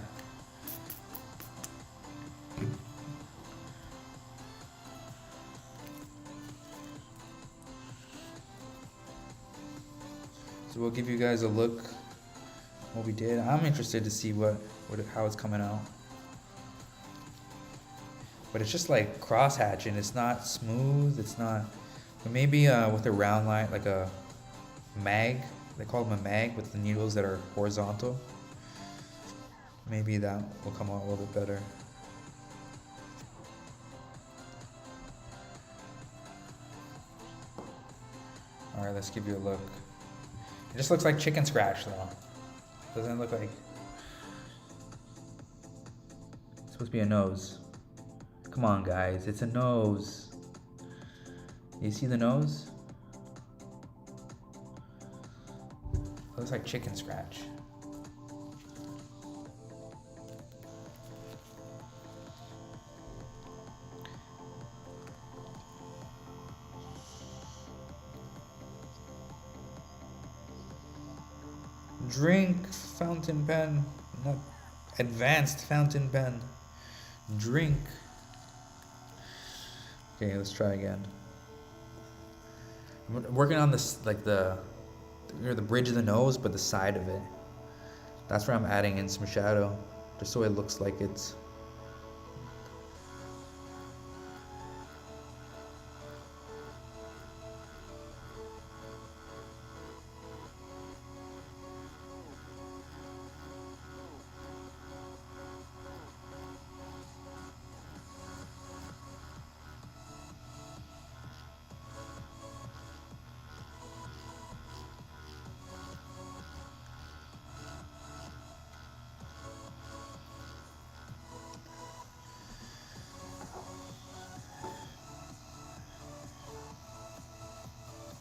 So we'll give you guys a look what we did. I'm interested to see how it's coming out. But it's just like cross hatching. It's not smooth. It's not. But maybe with a round line, like a mag. They call them a mag with the needles that are horizontal. Maybe that will come out a little bit better. All right, let's give you a look. It just looks like chicken scratch though. Doesn't look like. It's supposed to be a nose. Come on guys, it's a nose. You see the nose? Looks like chicken scratch. Drink fountain pen, not advanced fountain pen. Drink. Okay, let's try again. I'm working on this, like the near the bridge of the nose, but the side of it. That's where I'm adding in some shadow, just so it looks like it's.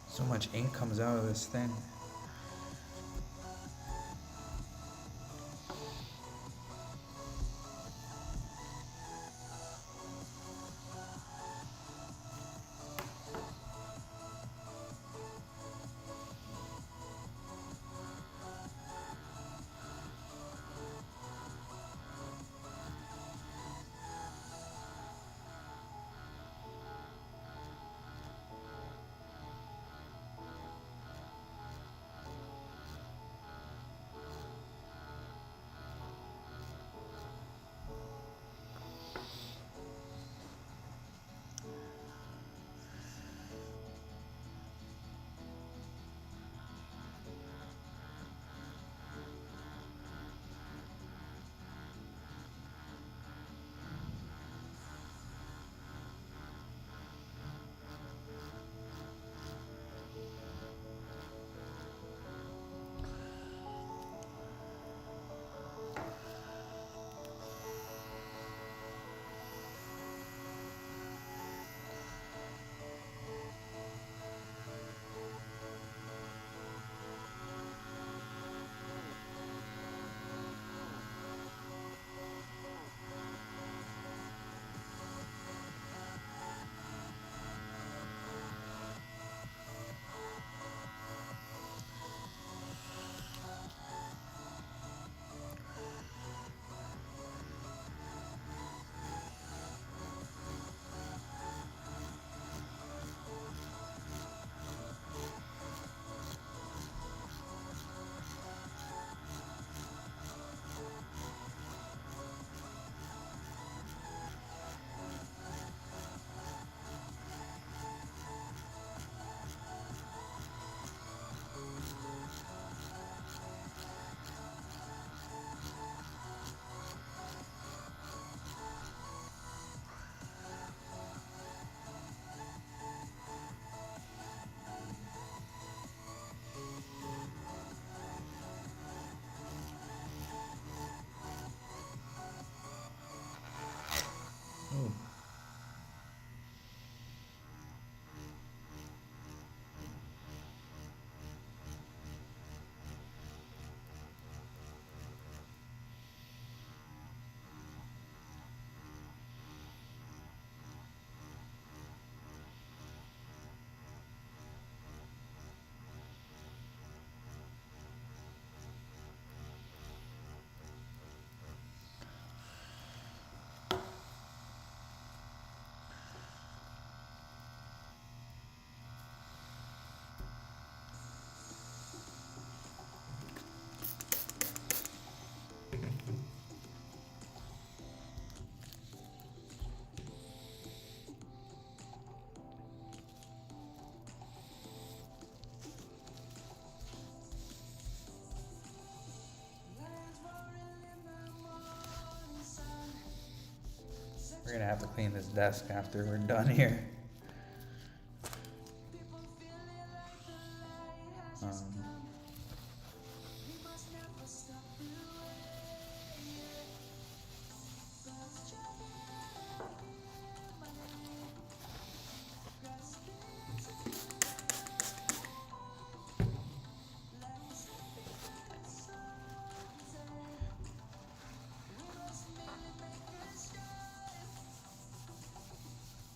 So much ink comes out of this thing. Ooh. We're gonna have to clean this desk after we're done here.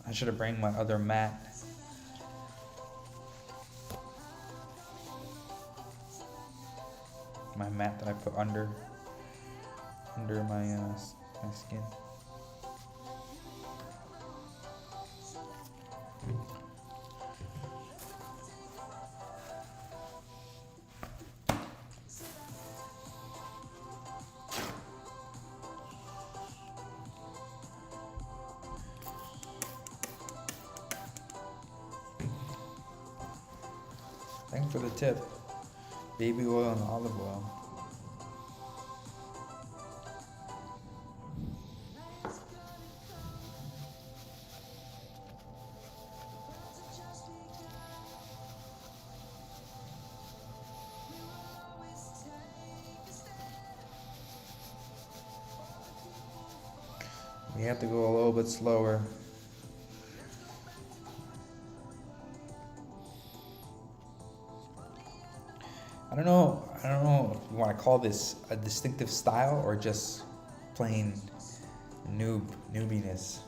I should have brought my other mat. My mat that I put under my skin. Thanks for the tip. Baby oil and olive oil. We have to go a little bit slower. I don't know if you want to call this a distinctive style or just plain noobiness.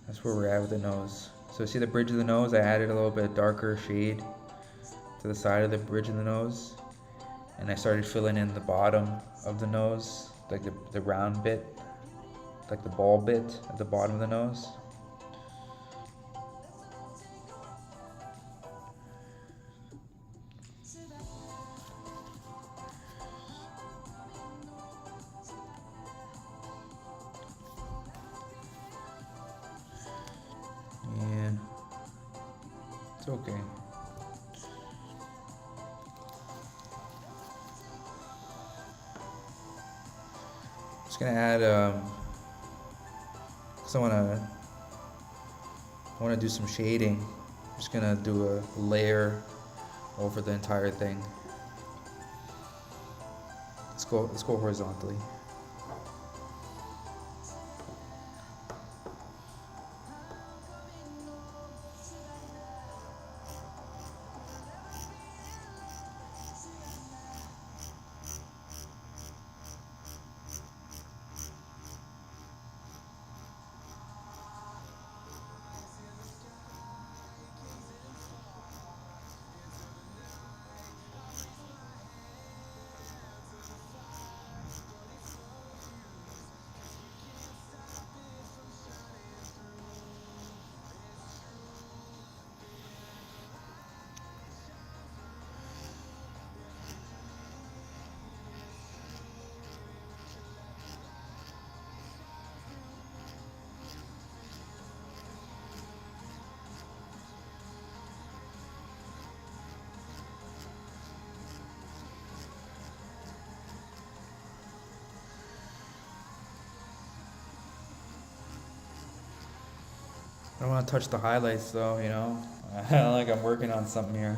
That's where we're at with the nose. So see the bridge of the nose? I added a little bit darker shade to the side of the bridge of the nose. And I started filling in the bottom of the nose, like the round bit, like the ball bit at the bottom of the nose. Yeah, it's okay. Just gonna add, cause I wanna do some shading. I'm just gonna do a layer over the entire thing. Let's go horizontally. I don't want to touch the highlights though, you know? Like I'm working on something here.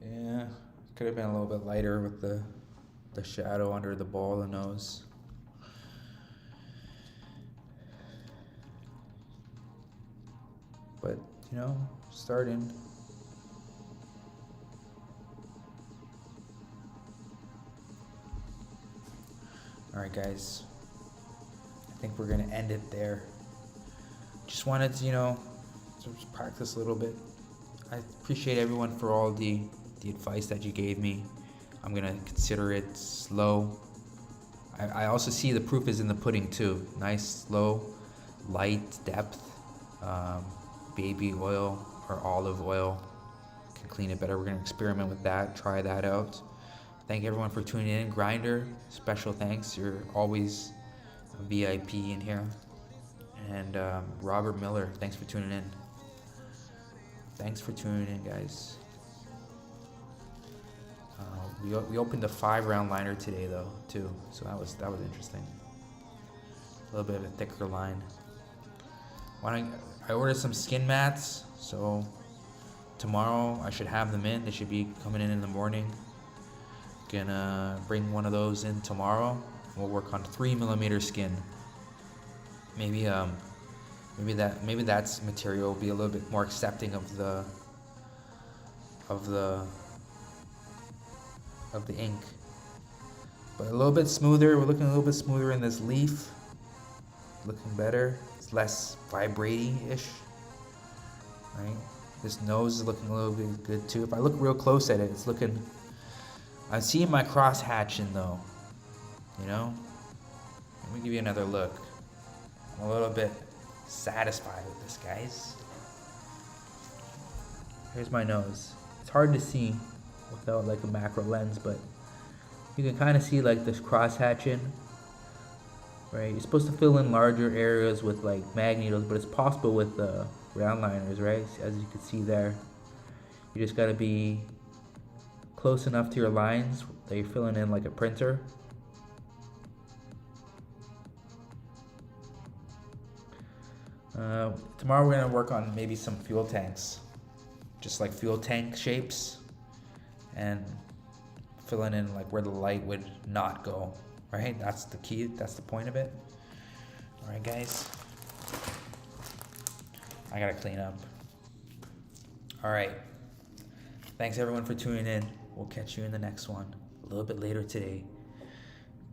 Yeah, could have been a little bit lighter with the shadow under the ball of the nose. But, you know, starting. Alright guys, I think we're gonna end it there. Just wanted to, you know, just practice a little bit. I appreciate everyone for all the advice that you gave me. I'm gonna consider it slow. I also see the proof is in the pudding too. Nice, slow, light depth, baby oil or olive oil can clean it better. We're gonna experiment with that, try that out. Thank everyone for tuning in. Grinder, special thanks. You're always a VIP in here. And Robert Miller, thanks for tuning in. Thanks for tuning in, guys. We opened a 5-round liner today, though, too. So that was interesting. A little bit of a thicker line. I ordered some skin mats, so tomorrow I should have them in. They should be coming in the morning. Gonna bring one of those in tomorrow. We'll work on 3mm skin. Maybe that's material will be a little bit more accepting of the of the ink. But a little bit smoother. We're looking a little bit smoother in this leaf. Looking better. It's less vibrating-ish. Right? This nose is looking a little bit good too. If I look real close at it, it's looking... I'm seeing my cross hatching though. You know? Let me give you another look. I'm a little bit satisfied with this, guys. Here's my nose. It's hard to see without like a macro lens, but you can kind of see like this cross hatching, right? You're supposed to fill in larger areas with like mag needles, but it's possible with round liners, right? As you can see there, you just gotta be close enough to your lines that you're filling in like a printer. Tomorrow we're gonna work on maybe some fuel tanks, just like fuel tank shapes, and filling in like where the light would not go, right? That's the key, that's the point of it. All right, guys, I gotta clean up. All right, thanks everyone for tuning in. We'll catch you in the next one a little bit later today.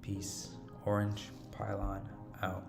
Peace. Orange Pylon out.